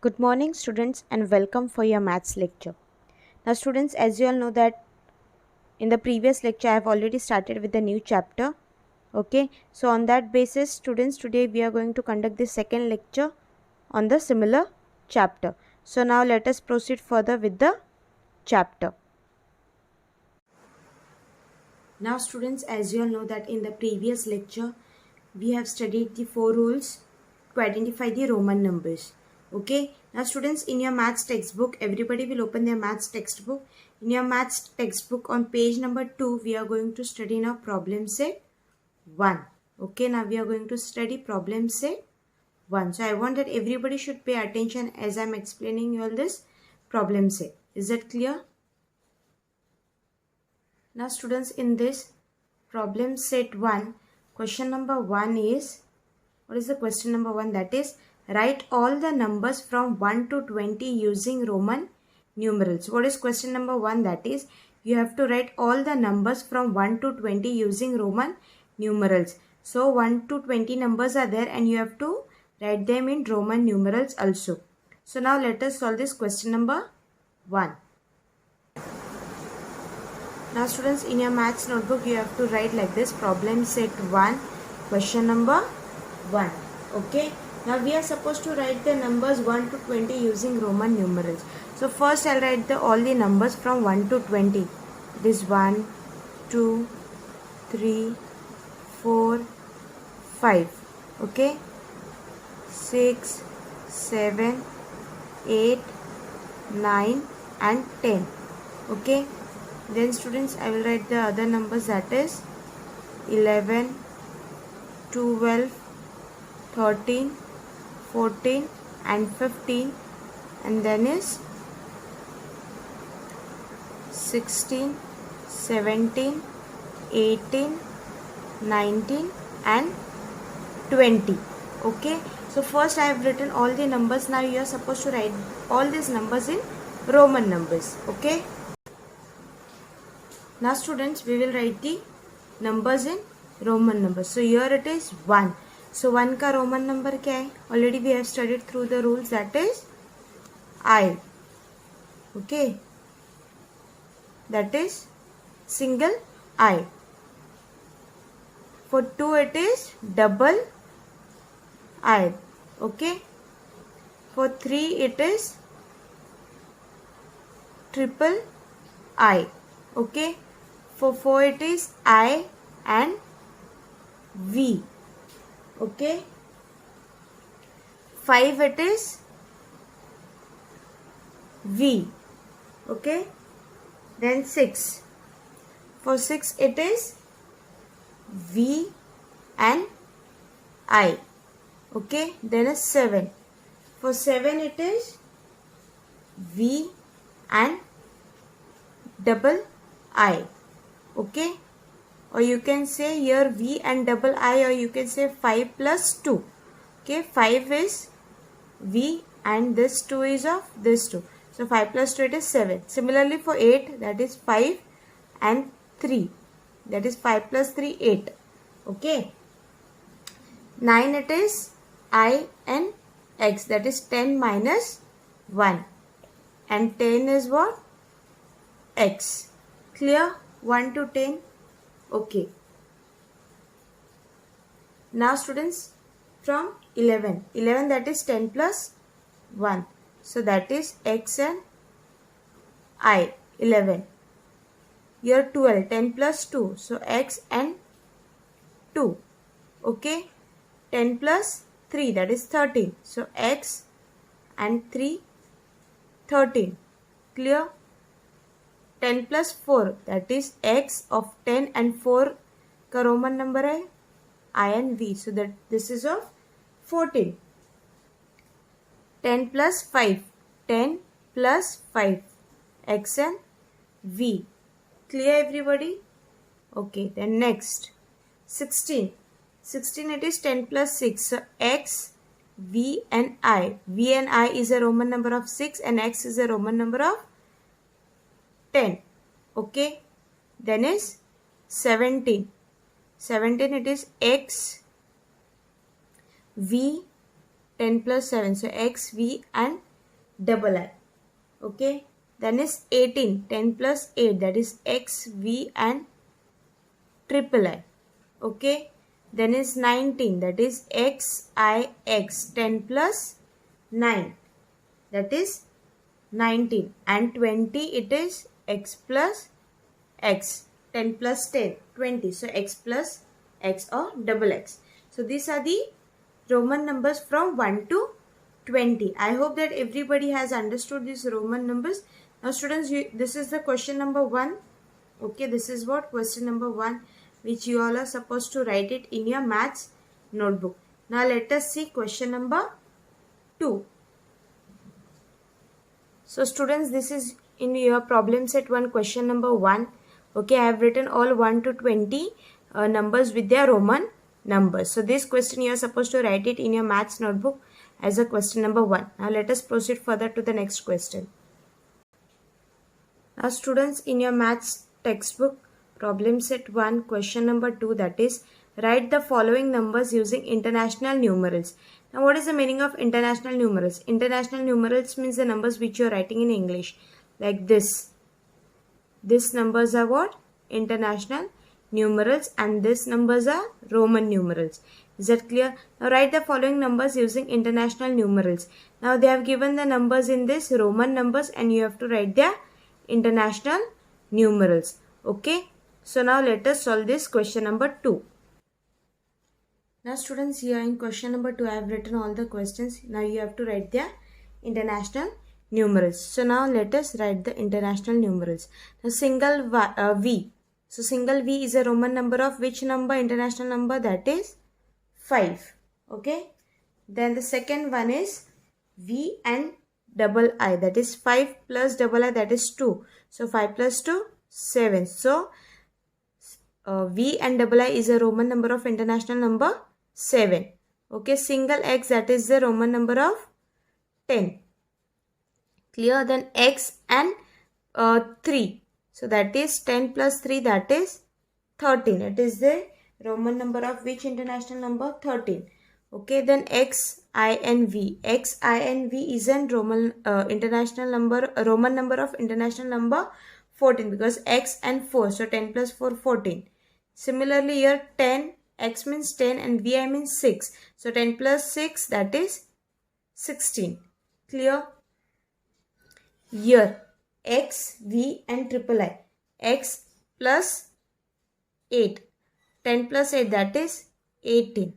Good morning students and welcome for your maths lecture. Now students, as you all know that in the previous lecture I have already started with the new chapter. Okay, so on that basis students, today we are going to conduct the second lecture on the similar chapter. So now let us proceed further with the chapter. Now students, as you all know that in the previous lecture we have studied the 4 rules to identify the Roman numbers. Okay, now students, in your maths textbook, everybody will open their maths textbook. In your maths textbook on page number 2, we are going to study now problem set 1. Okay, now we are going to study problem set 1. So I want that everybody should pay attention as I am explaining you all this problem set. Is that clear? Now students, in this problem set 1, question number 1 is, what is the question number 1? That is, write all the numbers from 1 to 20 using Roman numerals. What is question number 1? That is, you have to write all the numbers from 1 to 20 using Roman numerals. So 1 to 20 numbers are there and you have to write them in Roman numerals also. So now let us solve this question number 1. Now students, in your maths notebook you have to write like this: problem set 1, question number 1. Okay, now we are supposed to write the numbers 1 to 20 using Roman numerals. So first I'll write all the numbers from 1 to 20. This 1, 2, 3, 4, 5. Okay, 6, 7, 8, 9 and 10. Okay, then students, I will write the other numbers, that is 11, 12, 13, 14 and 15, and then is 16, 17, 18, 19 and 20. Okay, so first I have written all the numbers. Now you are supposed to write all these numbers in Roman numbers. Okay, now students, we will write the numbers in Roman numbers. So here it is 1. So 1 का Roman number क्या है? Already we have studied through the rules, that is I. Okay, that is single I. For 2 it is double I. Okay, for 3 it is triple I. Okay, for 4 it is I and V. Okay, 5 it is V. Okay, then 6. For 6 it is V and I. Okay, then is 7. For 7 it is V and double I. Okay, or you can say here V and double I, or you can say 5 plus 2. Okay, 5 is V and this 2 is of this 2. So 5 plus 2 it is 7. Similarly for 8, that is 5 and 3. That is 5 plus 3, 8. Okay, 9 it is I and X. That is 10 minus 1. And 10 is what? X. Clear? 1 to 10. Okay. Now students, from 11. 11, that is 10 plus 1. So that is X and I. 11. Here 12. 10 plus 2. So X and 2. Okay. 10 plus 3. That is 13. So X and 3. 13. Clear? 10 plus 4, that is X of 10 and 4 का Roman number है I and V. So that this is of 14. 10 plus 5. 10 plus 5. X and V. Clear everybody? Okay, then next. 16. 16 it is 10 plus 6. So X, V and I. V and I is a Roman number of 6 and X is a Roman number of 10. Okay, then is 17. 17 it is X, V, 10 plus 7. So X, V and double I. Okay, then is 18, 10 plus 8, that is X, V and triple I. Okay, then is 19, that is X, I, X, 10 plus 9, that is 19, and 20, it is X plus X, 10 plus 10, 20, so X plus X or double X. So these are the Roman numbers from 1 to 20. I hope that everybody has understood these Roman numbers. Now students, this is the question number 1. Okay, this is what question number 1, which you all are supposed to write it in your maths notebook. Now let us see question number 2. So students, this is in your problem set 1, question number 1. Okay, I have written all 1 to 20 numbers with their Roman numbers. So this question you are supposed to write it in your maths notebook as a question number 1. Now let us proceed further to the next question. Now students, in your maths textbook, problem set 1, question number 2, that is, write the following numbers using international numerals. Now what is the meaning of international numerals? International numerals means the numbers which you are writing in English. Like this. These numbers are what? International numerals, and these numbers are Roman numerals. Is that clear? Now write the following numbers using international numerals. Now they have given the numbers in this Roman numbers and you have to write their international numerals. Okay. So now let us solve this question number 2. Now students, here in question number 2 I have written all the questions. Now you have to write their international numerals. So now let us write the international numerals. Now single V. So single V is a Roman number of which number? International number, that is 5. Okay. Then the second one is V and double I, that is 5 plus double I, that is 2. So 5 plus 2, 7. So V and double I is a Roman number of international number 7. Okay. Single X, that is the Roman number of 10. Clear? Then X and 3. So that is 10 plus 3, that is 13. It is the Roman number of which international number? 13. Okay. Then X, I and V. X, I and V is an Roman international number, Roman number of international number 14, because X and 4. So 10 plus 4, 14. Similarly here 10, X means 10 and VI means 6. So 10 plus 6, that is 16. Clear? Here X, V and triple I. X plus 8. 10 plus 8, that is 18.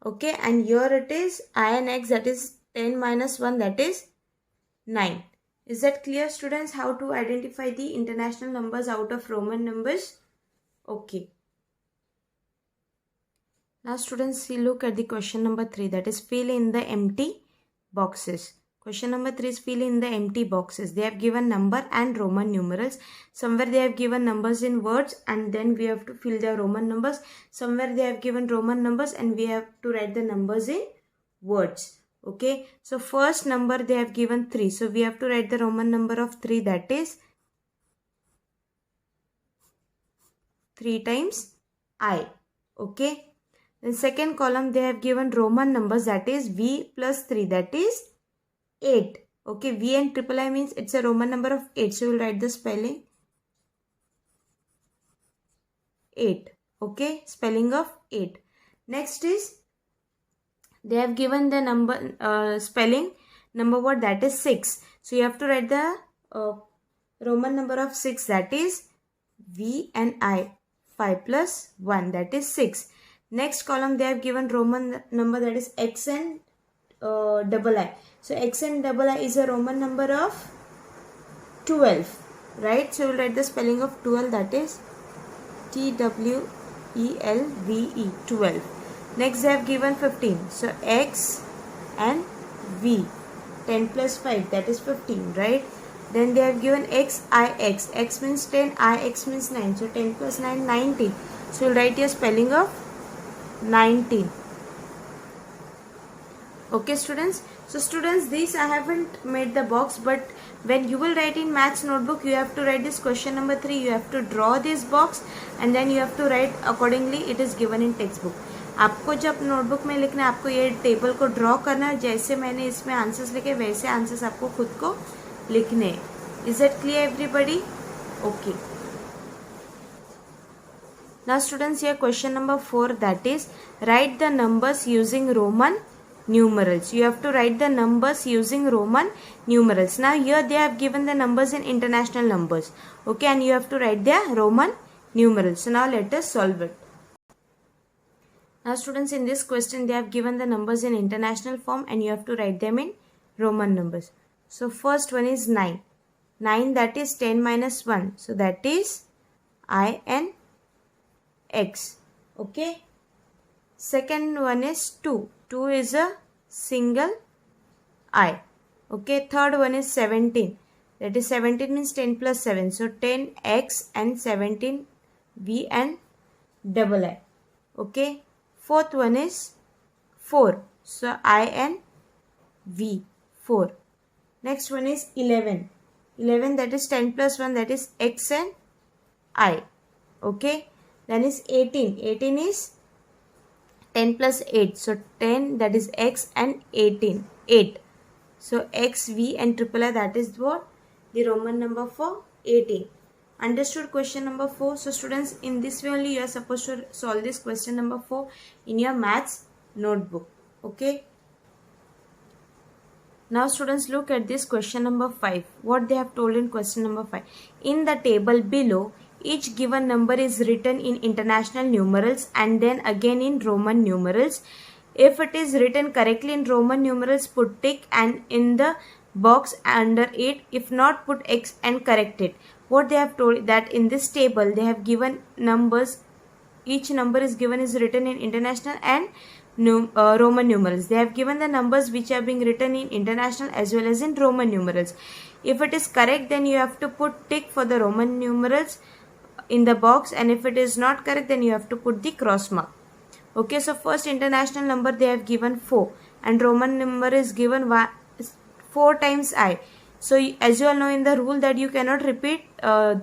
Okay, and here it is I and X, that is 10 minus 1, that is 9. Is that clear students, how to identify the international numbers out of Roman numbers? Okay. Now students, see, look at the question number 3, that is fill in the empty boxes. Question number 3 is fill in the empty boxes. They have given number and Roman numerals. Somewhere they have given numbers in words and then we have to fill the Roman numbers. Somewhere they have given Roman numbers and we have to write the numbers in words. Okay. So first number they have given 3. So we have to write the Roman number of 3, that is 3 times I. Okay. In second column they have given Roman numbers, that is V plus 3, that is 8. Okay, V and triple I means it's a Roman number of 8. So we'll write the spelling 8. Okay, spelling of 8. Next is they have given the number spelling number what, that is 6. So you have to write the Roman number of 6, that is V and I. 5 plus 1, that is 6. Next column they have given Roman number, that is X and double I. So X and double I is a Roman number of 12, right? So we'll write the spelling of 12, that is TWELVE, 12. Next they have given 15. So X and V. 10 plus 5, that is 15, right? Then they have given X, I, X. X means 10, I, X means 9. So 10 plus 9, 19. So we'll write your spelling of 19. Okay students. So students, these I haven't made the box, but when you will write in maths notebook, you have to write this question number 3. You have to draw this box and then you have to write accordingly. It is given in textbook. आपको जब notebook में लिखना है आपको ये table को draw करना है, जैसे मैंने इसमें आंसर्स लिखे वैसे आंसर्स आपको खुद को लिखने हैं। Is it clear everybody? Okay, now students here question number 4, that is write the numbers using Roman numerals. You have to write the numbers using Roman numerals. Now here they have given the numbers in international numbers, okay, and you have to write their Roman numerals. So now let us solve it. Now students, in this question they have given the numbers in international form and you have to write them in Roman numbers. So first one is 9. 9, that is 10 minus 1. So that is I n x. Okay. Second one is 2. 2 is a single I. Okay. Third one is 17. That is 17 means 10 plus 7. So 10x and 17 v and double I. Okay. Fourth one is 4. So I and v, 4. Next one is 11. 11, that is 10 plus 1, that is x and I. Okay. Then is 18. 18 is 10 plus 8. So 10, that is x and 18. 8. So x, v and triple I, that is what? The Roman number for 18. Understood question number 4? So students, in this way only you are supposed to solve this question number 4 in your maths notebook. Okay. Now students, look at this question number 5. What they have told in question number 5. In the table below, each given number is written in international numerals and then again in Roman numerals. If it is written correctly in Roman numerals, put tick and in the box under it. If not, put X and correct it. What they have told that in this table they have given numbers. Each number is given is written in international and Roman numerals. They have given the numbers which are being written in international as well as in Roman numerals. If it is correct, then you have to put tick for the Roman numerals in the box, and if it is not correct, then you have to put the cross mark. Okay, so first international number they have given 4 and Roman number is given 4 times I. So as you all know in the rule that you cannot repeat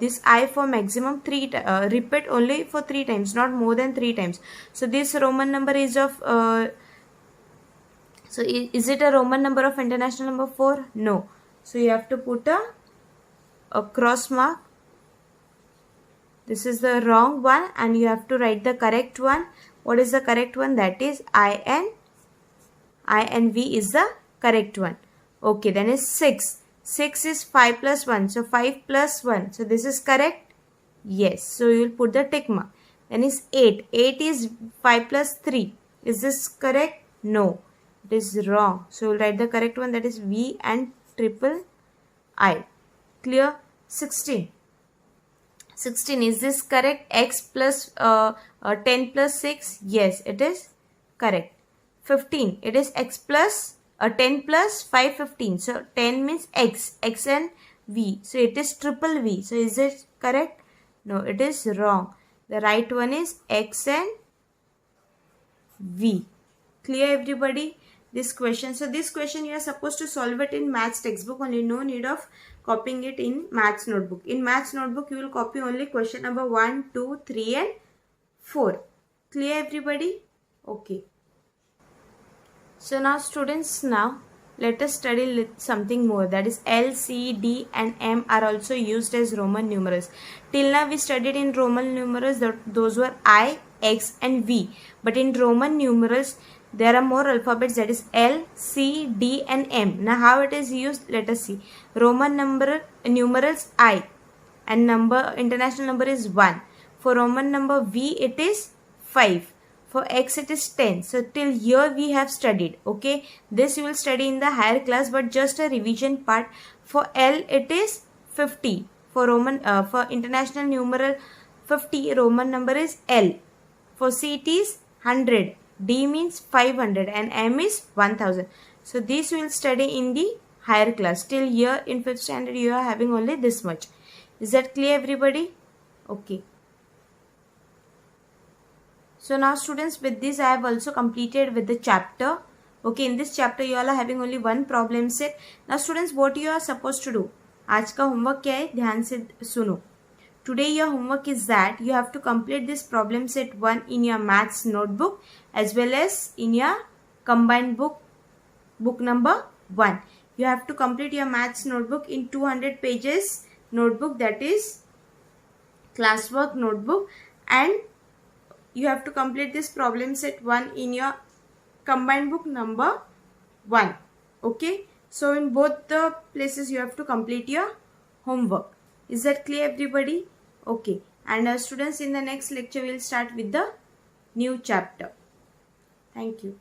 this I for maximum 3 repeat only for 3 times, not more than 3 times. So this Roman number is of so is it a Roman number of international number 4? No. So you have to put a cross mark. This is the wrong one and you have to write the correct one. What is the correct one? That is I and V is the correct one. Okay, then is 6. 6 is 5 plus 1. So 5 plus 1. So this is correct? Yes. So you will put the tick mark. Then is 8. 8 is 5 plus 3. Is this correct? No. It is wrong. So you will write the correct one, that is V and triple I. Clear? 16. 16, is this correct? X plus 10 plus 6. Yes, it is correct. 15, it is x plus 10 plus 5, 15. So 10 means x and v. So it is triple v. So is it correct? No, it is wrong. The right one is x and v. Clear everybody? This question. So this question you are supposed to solve it in maths textbook only. No need of copying it in maths notebook. In maths notebook you will copy only question number 1, 2, 3 and 4. Clear everybody? Okay. So now students, now let us study something more, that is L, C, D and M are also used as Roman numerals. Till now we studied in Roman numerals that those were I, X and V. But in Roman numerals there are more alphabets, that is L, C, D and M. Now how it is used? Let us see. Roman numerals I and international number is 1. For Roman number V it is 5. For X it is 10. So till here we have studied. Okay. This you will study in the higher class, but just a revision part. For L it is 50. For for international numeral 50, Roman number is L. For C it is 100. D means 500 and M is 1000. So this you will study in the higher class. Till here in 5th standard you are having only this much. Is that clear everybody? Okay. So now students, with this I have also completed with the chapter. Okay, in this chapter you all are having only one problem set. Now students, what you are supposed to do? आज का homework क्या है? ध्यान से सुनो. today your homework is that you have to complete this problem set 1 in your maths notebook as well as in your combined book number 1. You have to complete your maths notebook in 200 pages notebook, that is classwork notebook, and you have to complete this problem set 1 in your combined book number 1. Okay, so in both the places you have to complete your homework. Is that clear, everybody? Okay, and students, in the next lecture we will start with the new chapter. Thank you.